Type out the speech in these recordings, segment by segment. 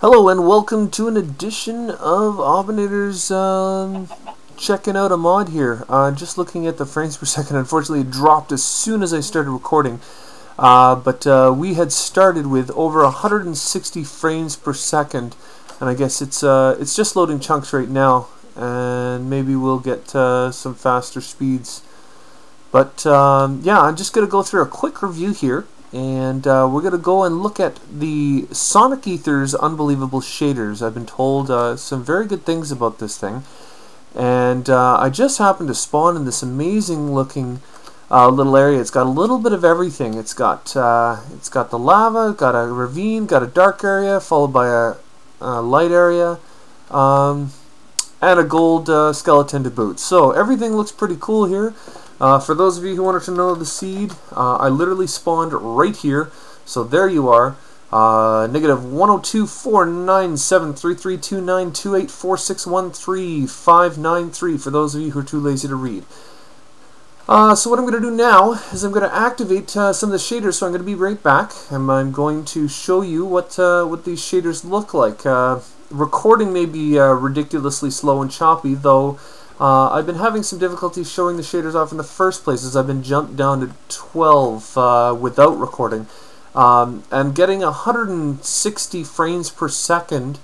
Hello and welcome to an edition of Aubinator's checking out a mod here. Just looking at the frames per second, unfortunately it dropped as soon as I started recording. But we had started with over 160 frames per second, and I guess it's just loading chunks right now, and maybe we'll get some faster speeds. But yeah, I'm just going to go through a quick review here. And we're going to go and look at the Sonic Ether's Unbelievable Shaders. I've been told some very good things about this thing. And I just happened to spawn in this amazing looking little area. It's got a little bit of everything. It's got the lava, got a ravine, got a dark area, followed by a light area, and a gold skeleton to boot. So everything looks pretty cool here. For those of you who wanted to know the seed, I literally spawned right here. So there you are. Negative 1024973329284613593 for those of you who are too lazy to read. So what I'm going to do now is I'm going to activate some of the shaders. So I'm going to be right back, and I'm going to show you what these shaders look like. Recording may be ridiculously slow and choppy, though. I've been having some difficulty showing the shaders off in the first place, as I've been jumped down to 12 without recording. And getting 160 frames per second,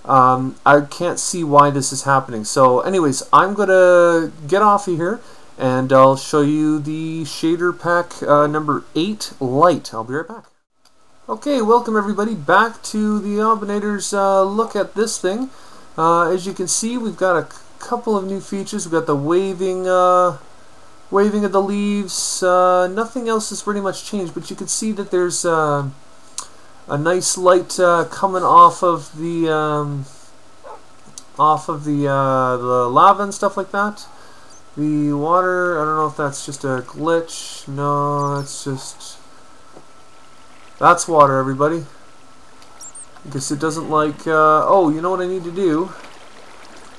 I can't see why this is happening. So anyways, I'm going to get off of here, and I'll show you the shader pack number 8 Light. I'll be right back. Okay, welcome everybody back to the Aubinator's look at this thing. As you can see, we've got a couple of new features. We've got the waving of the leaves. Nothing else has pretty much changed, but you can see that there's a nice light coming off of the lava and stuff like that. The water, I don't know if that's just a glitch. No, that's water, everybody. I guess it doesn't like. Oh, you know what I need to do?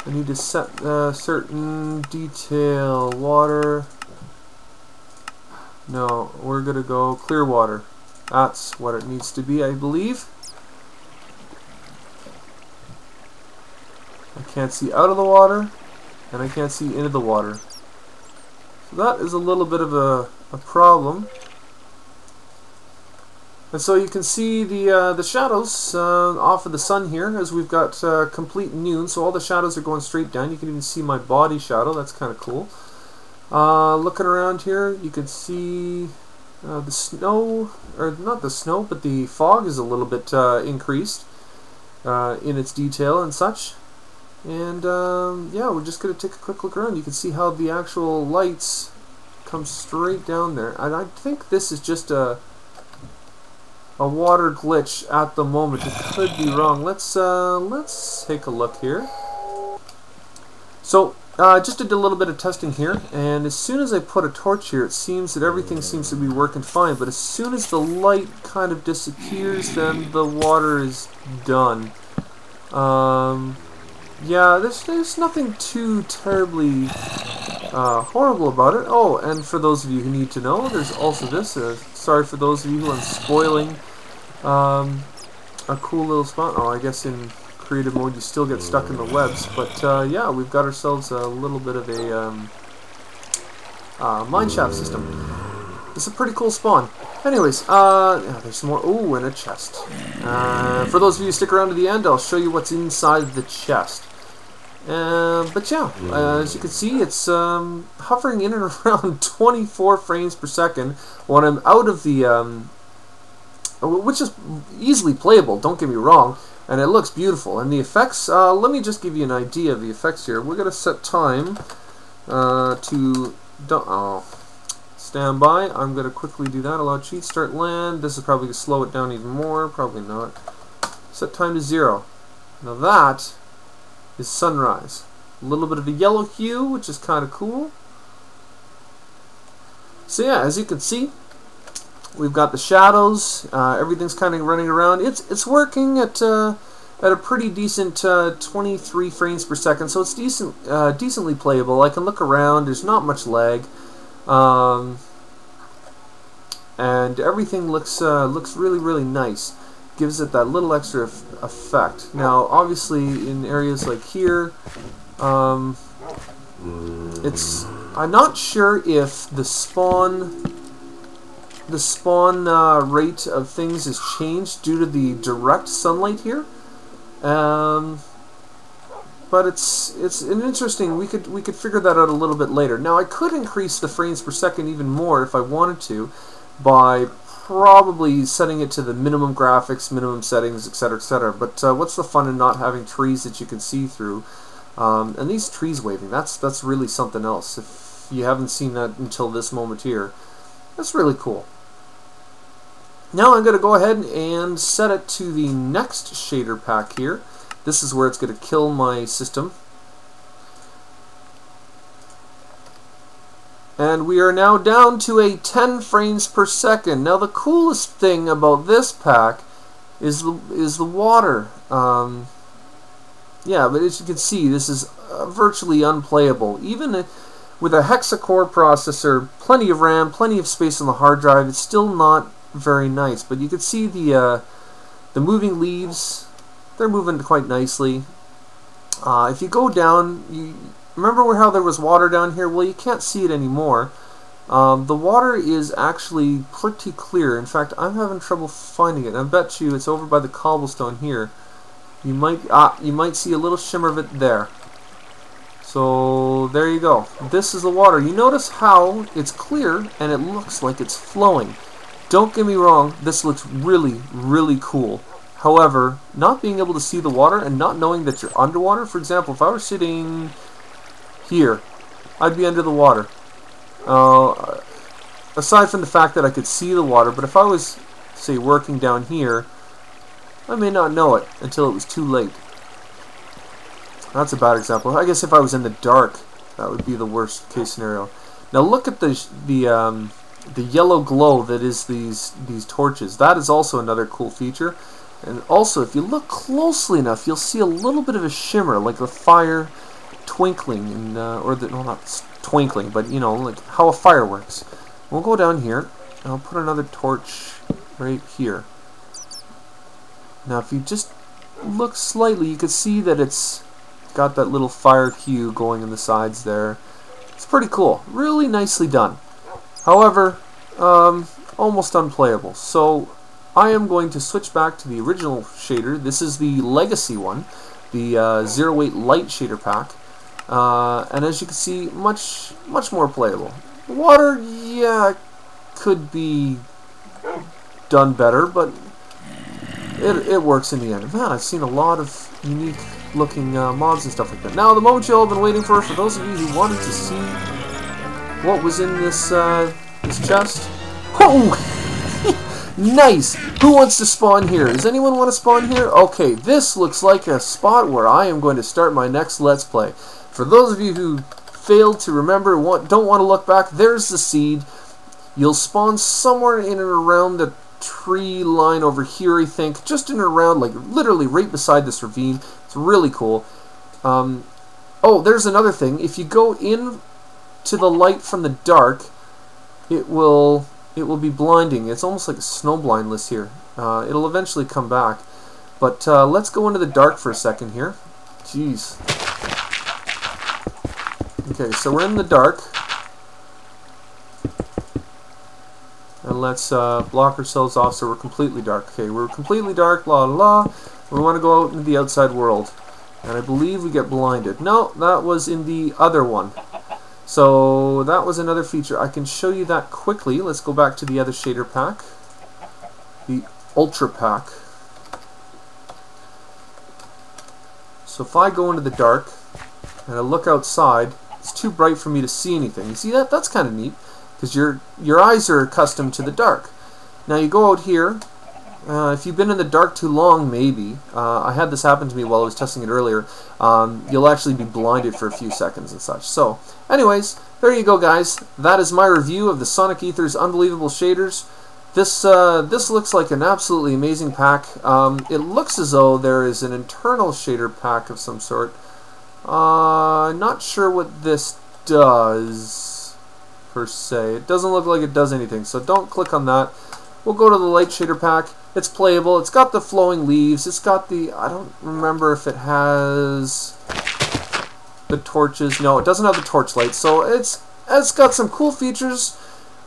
I need to set certain detail. Water. No, we're going to go clear water. That's what it needs to be, I believe. I can't see out of the water, and I can't see into the water. So that is a little bit of a problem. And so you can see the shadows off of the sun here, as we've got complete noon, so all the shadows are going straight down. You can even see my body shadow. That's kind of cool. Looking around here, you can see the snow, or not the snow, but the fog is a little bit increased in its detail and such. And yeah, we're just going to take a quick look around. You can see how the actual lights come straight down there. And I think this is just a water glitch at the moment. It could be wrong. Let's take a look here. So just did a little bit of testing here, and as soon as I put a torch here, it seems that everything seems to be working fine. But as soon as the light kind of disappears, then the water is done. Yeah, there's nothing too terribly horrible about it. Oh, and for those of you who need to know, there's also this. Sorry for those of you who I'm spoiling a cool little spot. Oh, I guess in creative mode you still get stuck in the webs. But yeah, we've got ourselves a little bit of a mineshaft system. It's a pretty cool spawn. Anyways, yeah, there's some more. Ooh, and a chest. For those of you who stick around to the end, I'll show you what's inside the chest. But yeah, as you can see, it's hovering in and around 24 frames per second when I'm out of the, which is easily playable, don't get me wrong, and it looks beautiful. And the effects, let me just give you an idea of the effects here. We're going to set time to, stand by. I'm going to quickly do that. Allow cheat, start land. This is probably going to slow it down even more, probably not. Set time to 0. Now that is sunrise. A little bit of a yellow hue, which is kind of cool. So yeah, as you can see, we've got the shadows. Everything's kind of running around. It's working at a pretty decent 23 frames per second, so it's decently playable. I can look around. There's not much lag, and everything looks really nice. gives it that little extra effect. Now, obviously, in areas like here, I'm not sure if the spawn rate of things is changed due to the direct sunlight here. But it's an interesting. We could figure that out a little bit later. Now, I could increase the frames per second even more if I wanted to, by probably setting it to the minimum graphics, minimum settings, etc., etc. But what's the fun in not having trees that you can see through? And these trees waving, that's really something else. If you haven't seen that until this moment here, that's really cool. Now I'm going to go ahead and set it to the next shader pack here. This is where it's going to kill my system. And we are now down to a 10 frames per second. Now the coolest thing about this pack is the water. Yeah, but as you can see, this is virtually unplayable. Even with a hexa-core processor, plenty of RAM, plenty of space on the hard drive, it's still not very nice. But you can see the moving leaves. They're moving quite nicely. If you go down, remember how there was water down here? Well, you can't see it anymore. The water is actually pretty clear. In fact, I'm having trouble finding it. I bet you it's over by the cobblestone here. You might see a little shimmer of it there. So there you go. This is the water. You notice how it's clear and it looks like it's flowing. Don't get me wrong, this looks really, really cool. However, not being able to see the water and not knowing that you're underwater, for example, if I were sitting here, I'd be under the water. Aside from the fact that I could see the water, but if I was, say, working down here, I may not know it until it was too late. That's a bad example. I guess if I was in the dark, that would be the worst case scenario. Now look at the yellow glow that is these torches. That is also another cool feature. And also, if you look closely enough, you'll see a little bit of a shimmer, like the fire twinkling, and well, not twinkling, but you know, like how a fire works. We'll go down here, and I'll put another torch right here. Now, if you just look slightly, you can see that it's got that little fire hue going in the sides there. It's pretty cool. Really nicely done. However, almost unplayable. So I am going to switch back to the original shader. This is the legacy one, the 08 light shader pack. And as you can see, much more playable. The water, yeah, could be done better, but it works in the end. Man, I've seen a lot of unique looking mods and stuff like that. Now, the moment you all have been waiting for those of you who wanted to see what was in this this chest. Oh! Nice! Who wants to spawn here? Does anyone want to spawn here? Okay, this looks like a spot where I am going to start my next Let's Play. For those of you who failed to remember, don't want to look back, there's the seed. You'll spawn somewhere in and around the tree line over here, I think. Just in and around, like literally right beside this ravine. It's really cool. Oh, there's another thing. If you go in to the light from the dark, it will be blinding. It's almost like a snow blindness here. It'll eventually come back. But let's go into the dark for a second here. Jeez. Okay, so we're in the dark. And let's block ourselves off so we're completely dark. Okay, we're completely dark, blah, blah, blah. We want to go out into the outside world. And I believe we get blinded. No, that was in the other one. So that was another feature. I can show you that quickly. Let's go back to the other shader pack. The Ultra pack. So if I go into the dark and I look outside, it's too bright for me to see anything. You see that? That's kind of neat, because your eyes are accustomed to the dark. Now you go out here. If you've been in the dark too long, maybe. I had this happen to me while I was testing it earlier. You'll actually be blinded for a few seconds and such. So, anyways, there you go, guys. That is my review of the Sonic Aether's Unbelievable Shaders. This looks like an absolutely amazing pack. It looks as though there is an internal shader pack of some sort. Not sure what this does, per se. It doesn't look like it does anything, so don't click on that. We'll go to the light shader pack. It's playable. It's got the flowing leaves. It's got the, I don't remember if it has the torches. No, it doesn't have the torch lights. So it's got some cool features.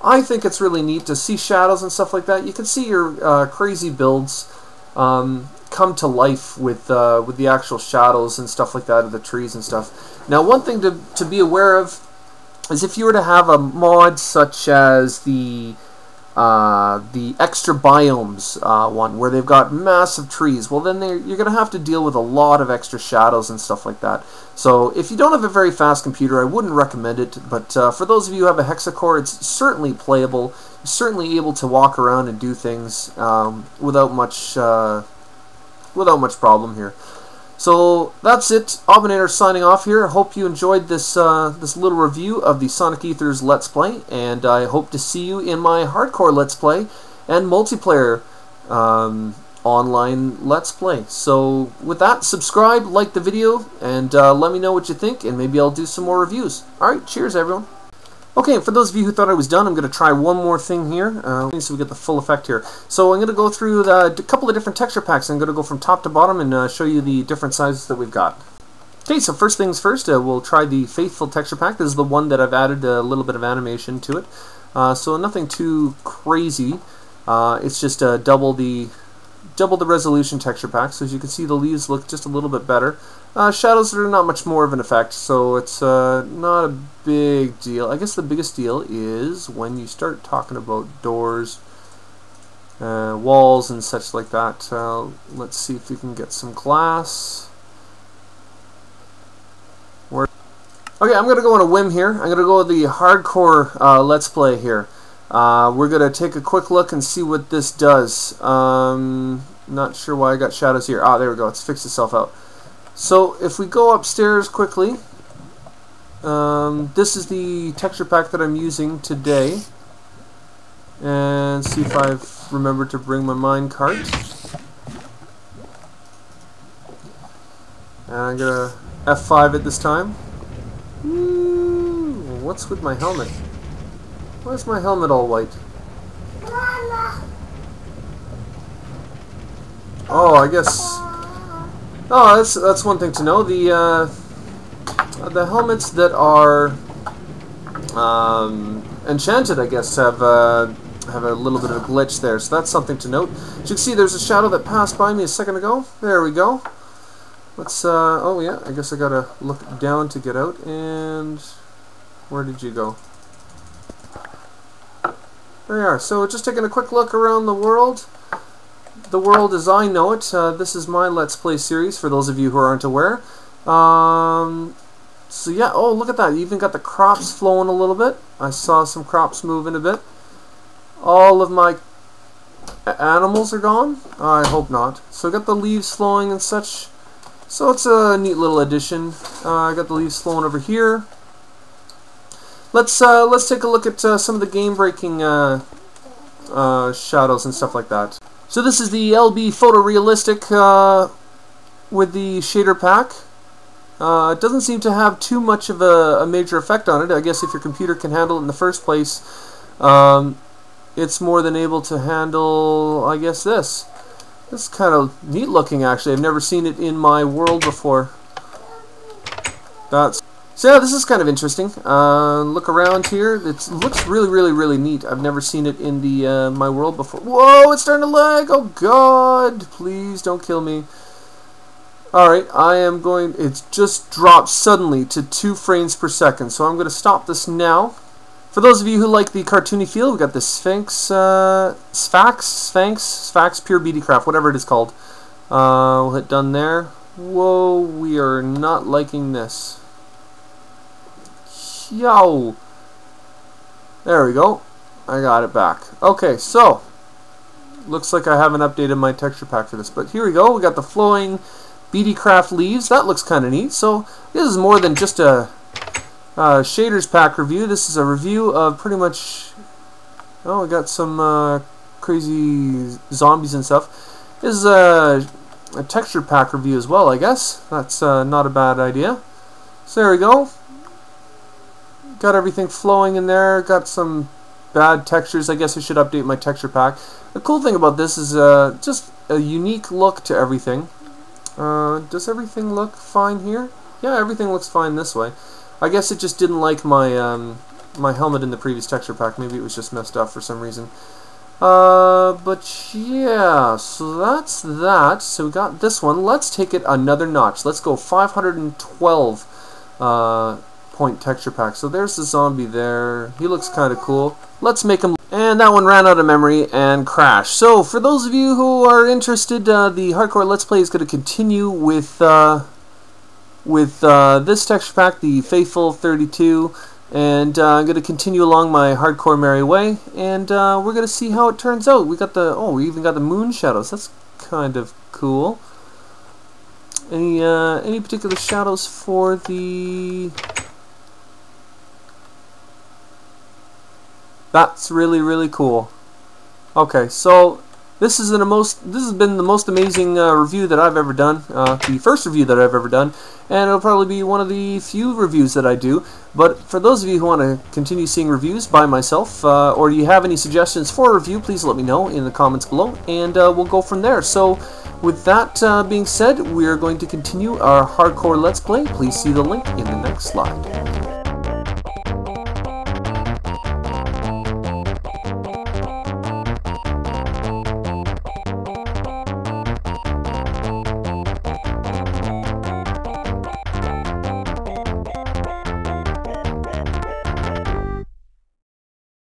I think it's really neat to see shadows and stuff like that. You can see your crazy builds come to life with the actual shadows and stuff like that of the trees and stuff. Now, one thing to be aware of is if you were to have a mod such as the extra biomes one, where they've got massive trees, well then you're going to have to deal with a lot of extra shadows and stuff like that. So if you don't have a very fast computer, I wouldn't recommend it, but for those of you who have a hexa-core, it's certainly playable. You're certainly able to walk around and do things without much problem here. So that's it. Aubinator signing off here. I hope you enjoyed this this little review of the Sonic Ethers Let's Play, and I hope to see you in my hardcore Let's Play and multiplayer online Let's Play. So with that, subscribe, like the video, and let me know what you think, and maybe I'll do some more reviews. Alright, cheers everyone. Okay, for those of you who thought I was done, I'm going to try one more thing here, so we get the full effect here. So I'm going to go through a couple of different texture packs. I'm going to go from top to bottom and show you the different sizes that we've got. Okay, so first things first, we'll try the Faithful texture pack. This is the one that I've added a little bit of animation to it. So nothing too crazy. It's just double the resolution texture pack. So as you can see, the leaves look just a little bit better. Shadows are not much more of an effect, so it's not a big deal. I guess the biggest deal is when you start talking about doors, walls, and such like that. Let's see if we can get some glass. Okay, I'm going to go on a whim here. I'm going to go with the hardcore Let's Play here. We're going to take a quick look and see what this does. Not sure why I got shadows here. Ah, there we go. It's fixed itself out. So if we go upstairs quickly, this is the texture pack that I'm using today. And see if I've remembered to bring my minecart. And I'm going to F5 at this time. Ooh, what's with my helmet? Why is my helmet all white? Oh, I guess... Oh, that's one thing to know. The helmets that are enchanted, I guess, have a little bit of a glitch there, so that's something to note. As you can see, there's a shadow that passed by me a second ago. There we go. Let's, oh yeah, I guess I gotta look down to get out, and where did you go? There you are. So just taking a quick look around the world. The world as I know it. This is my Let's Play series, for those of you who aren't aware. So yeah, oh look at that, you even got the crops flowing a little bit. I saw some crops moving a bit. All of my animals are gone? I hope not. So I got the leaves flowing and such. So it's a neat little addition. I got the leaves flowing over here. Let's take a look at some of the game-breaking shadows and stuff like that. So this is the LB Photorealistic with the shader pack. It doesn't seem to have too much of a major effect on it. I guess if your computer can handle it in the first place, it's more than able to handle, I guess, this. This is kind of neat looking, actually. I've never seen it in my world before. So yeah, this is kind of interesting. Look around here. It looks really neat. I've never seen it in the my world before. Whoa, it's starting to lag. Oh God, please don't kill me. Alright, I am going... It's just dropped suddenly to 2 frames per second, so I'm going to stop this now. For those of you who like the cartoony feel, we've got the Sphinx Pure BD Craft, whatever it is called. We'll hit done there. Whoa, we are not liking this. Yo! There we go. I got it back. Okay, so looks like I haven't updated my texture pack for this, but here we go. We got the flowing BD Craft leaves. That looks kind of neat. So this is more than just a shaders pack review. This is a review of pretty much... Oh, we got some crazy zombies and stuff. This is a texture pack review as well, I guess. That's not a bad idea. So there we go. Got everything flowing in there. Got some bad textures. I guess I should update my texture pack. The cool thing about this is just a unique look to everything. Does everything look fine here? Yeah, everything looks fine this way. I guess it just didn't like my my helmet in the previous texture pack. Maybe it was just messed up for some reason. But yeah, so that's that. So we got this one. Let's take it another notch. Let's go 512 point texture pack. So there's the zombie there. He looks kind of cool. Let's make him. And that one ran out of memory and crashed. So for those of you who are interested, the hardcore Let's Play is going to continue with this texture pack, the Faithful 32. And I'm going to continue along my hardcore merry way, and we're going to see how it turns out. We got the we even got the moon shadows. That's kind of cool. Any particular shadows for the? That's really cool. Okay, so this has been the most amazing review that I've ever done. The first review that I've ever done, and it'll probably be one of the few reviews that I do. But for those of you who want to continue seeing reviews by myself, or you have any suggestions for a review, please let me know in the comments below, and we'll go from there. So with that being said, we're going to continue our hardcore Let's Play. Please see the link in the next slide.